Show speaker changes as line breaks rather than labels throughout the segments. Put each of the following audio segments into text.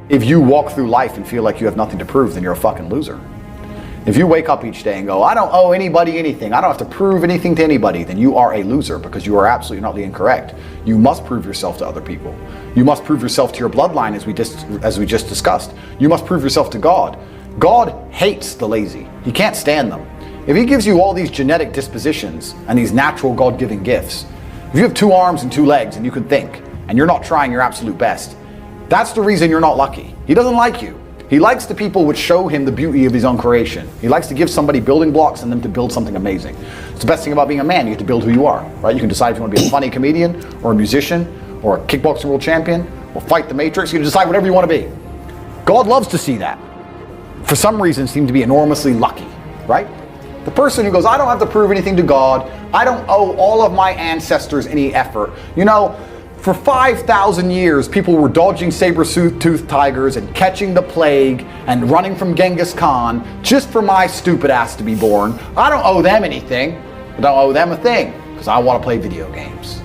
If you walk through life and feel like you have nothing to prove, then you're a fucking loser. If you wake up each day and go, I don't owe anybody anything, I don't have to prove anything to anybody, then you are a loser, because you are absolutely not incorrect. You must prove yourself to other people. You must prove yourself to your bloodline, as we just discussed. You must prove yourself to God. God hates the lazy. He can't stand them. If he gives you all these genetic dispositions and these natural God-given gifts, if you have 2 arms and 2 legs and you can think, and you're not trying your absolute best, that's the reason you're not lucky. He doesn't like you. He likes the people which show him the beauty of his own creation. He likes to give somebody building blocks and them to build something amazing. It's the best thing about being a man. You get to build who you are, right? You can decide if you want to be a funny comedian or a musician or a kickboxing world champion or fight the Matrix. You can decide whatever you want to be. God loves to see that. For some reason, seem to be enormously lucky, right? The person who goes, I don't have to prove anything to God. I don't owe all of my ancestors any effort. You know, for 5,000 years, people were dodging saber-toothed tigers and catching the plague and running from Genghis Khan just for my stupid ass to be born. I don't owe them anything. I don't owe them a thing because I want to play video games.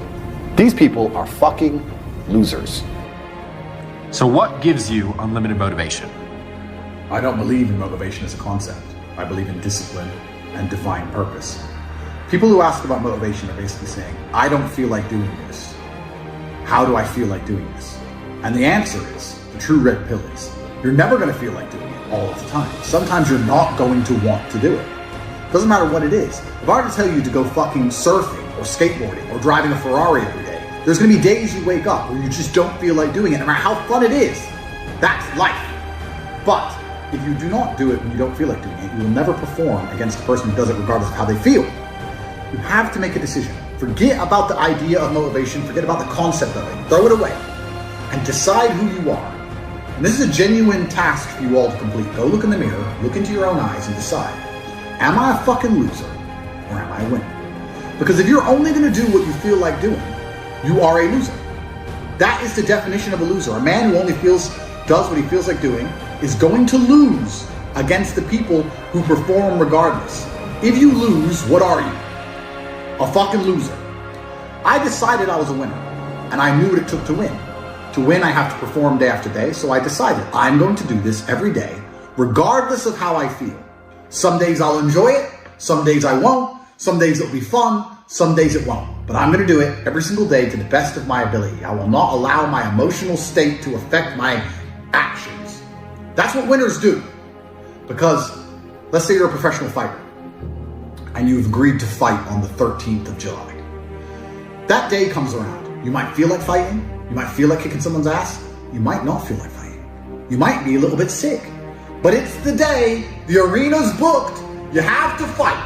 These people are fucking losers.
So what gives you unlimited motivation?
I don't believe in motivation as a concept. I believe in discipline and divine purpose. People who ask about motivation are basically saying, I don't feel like doing this. How do I feel like doing this? And the answer is, the true red pill is, you're never going to feel like doing it all of the time. Sometimes you're not going to want to do it. Doesn't matter what it is. If I were to tell you to go fucking surfing or skateboarding or driving a Ferrari every day, there's going to be days you wake up where you just don't feel like doing it, no matter how fun it is. That's life. But if you do not do it when you don't feel like doing it, you will never perform against the person who does it regardless of how they feel. You have to make a decision. Forget about the idea of motivation, forget about the concept of it, throw it away, and decide who you are. And this is a genuine task for you all to complete. Go look in the mirror, look into your own eyes, and decide, am I a fucking loser, or am I a winner? Because if you're only going to do what you feel like doing, you are a loser. That is the definition of a loser. A man who only does what he feels like doing is going to lose against the people who perform regardless. If you lose, what are you? A fucking loser. I decided I was a winner, and I knew what it took to win. To win, I have to perform day after day, so I decided I'm going to do this every day, regardless of how I feel. Some days I'll enjoy it, some days I won't, some days it'll be fun, some days it won't. But I'm going to do it every single day to the best of my ability. I will not allow my emotional state to affect my actions. That's what winners do. Because let's say you're a professional fighter and you've agreed to fight on the 13th of July. That day comes around. You might feel like fighting. You might feel like kicking someone's ass. You might not feel like fighting. You might be a little bit sick. But it's the day, the arena's booked, you have to fight.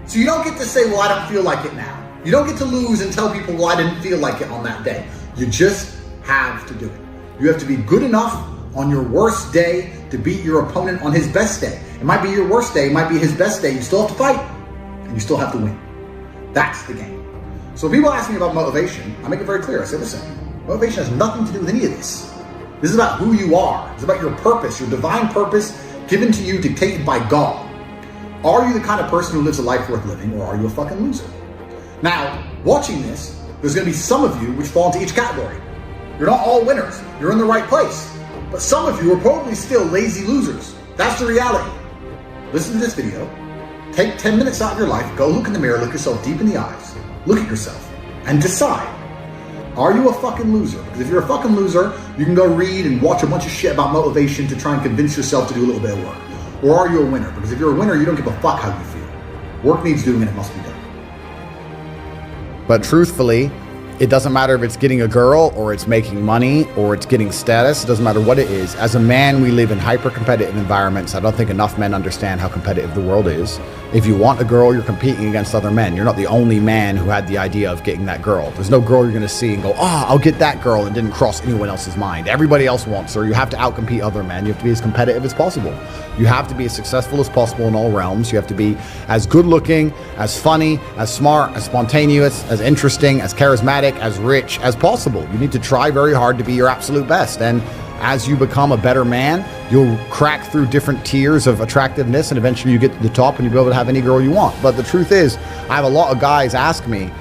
So you don't get to say, well, I don't feel like it now. You don't get to lose and tell people, well, I didn't feel like it on that day. You just have to do it. You have to be good enough on your worst day to beat your opponent on his best day. It might be your worst day, it might be his best day. You still have to fight, and you still have to win. That's the game. So when people ask me about motivation, I make it very clear. I say, listen, motivation has nothing to do with any of this. This is about who you are. It's about your purpose, your divine purpose given to you, dictated by God. Are you the kind of person who lives a life worth living, or are you a fucking loser? Now, watching this, there's going to be some of you which fall into each category. You're not all winners. You're in the right place. But some of you are probably still lazy losers. That's the reality. Listen to this video. Take 10 minutes out of your life. Go look in the mirror. Look yourself deep in the eyes. Look at yourself and decide, are you a fucking loser? Because if you're a fucking loser, you can go read and watch a bunch of shit about motivation to try and convince yourself to do a little bit of work. Or are you a winner? Because if you're a winner, you don't give a fuck how you feel. Work needs doing and it must be done.
But truthfully, it doesn't matter if it's getting a girl or it's making money or it's getting status. It doesn't matter what it is. As a man, we live in hyper-competitive environments. I don't think enough men understand how competitive the world is. If you want a girl, you're competing against other men. You're not the only man who had the idea of getting that girl. There's no girl you're going to see and go, I'll get that girl, and didn't cross anyone else's mind. Everybody else wants her. You have to outcompete other men. You have to be as competitive as possible. You have to be as successful as possible in all realms. You have to be as good looking, as funny, as smart, as spontaneous, as interesting, as charismatic, as rich as possible. You need to try very hard to be your absolute best. And as you become a better man, you'll crack through different tiers of attractiveness, and eventually you get to the top and you'll be able to have any girl you want. But the truth is, I have a lot of guys ask me,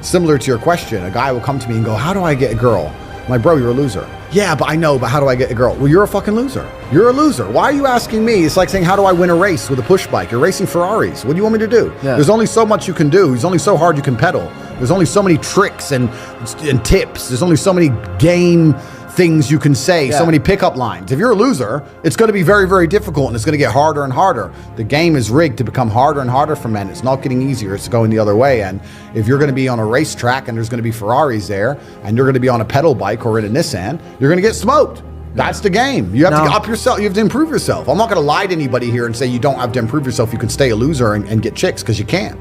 similar to your question, a guy will come to me and go, how do I get a girl? I'm like, bro, you're a loser. Yeah, but I know, but how do I get a girl? Well, you're a fucking loser. You're a loser. Why are you asking me? It's like saying, how do I win a race with a push bike? You're racing Ferraris. What do you want me to do?
Yeah.
There's only so much you can do. There's only so hard you can pedal. There's only so many tricks and tips. There's only so many game things you can say, so many pickup lines. If you're a loser, it's going to be very, very difficult, and it's going to get harder and harder. The game is rigged to become harder and harder for men. It's not getting easier. It's going the other way. And if you're going to be on a racetrack and there's going to be Ferraris there, and you're going to be on a pedal bike or in a Nissan, you're going to get smoked. That's the game. You have to up yourself. You have to improve yourself. I'm not going to lie to anybody here and say you don't have to improve yourself. You can stay a loser and get chicks, because you can't.